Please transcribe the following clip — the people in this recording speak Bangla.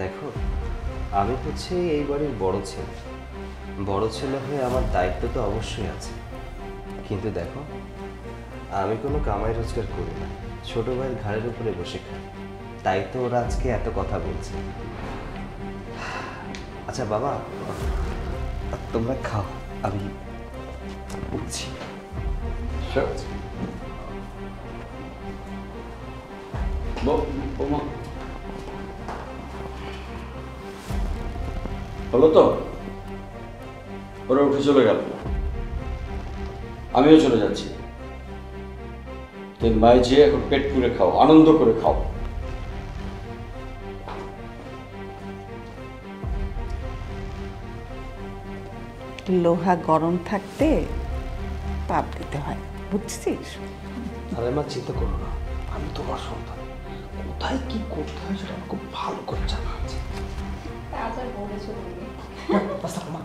দেখো, আমি হচ্ছে এই বাড়ির বড় ছেলে। বড় ছেলে হয়ে আমার দায়িত্ব তো অবশ্যই আছে। কিন্তু দেখো, আমি কোনো কামাই রোজগার করি না, ছোট ভাইয়ের ঘাড়ের উপরে বসে খাই। তাই তো ওরা আজকে এত কথা বলছে। আচ্ছা বাবা, তোমরা খাও, আমি উঠছি। হলো তো, ওরা উঠে চলে গেল, আমিও চলে যাচ্ছি। তিন ভাই যেয়ে এখন পেট পুরে খাও, আনন্দ করে খাও। লোহা গরম থাকতে তাপ দিতে হয়, বুঝছিস? আরে মা, চিন্তা করো না, আমি তোমার সন্তান। কোথায় কি করতে হয় সেটা আমার খুব ভালো করে জানা আছে। আজ আর বলেছো তুমি। বাস থাকো মা।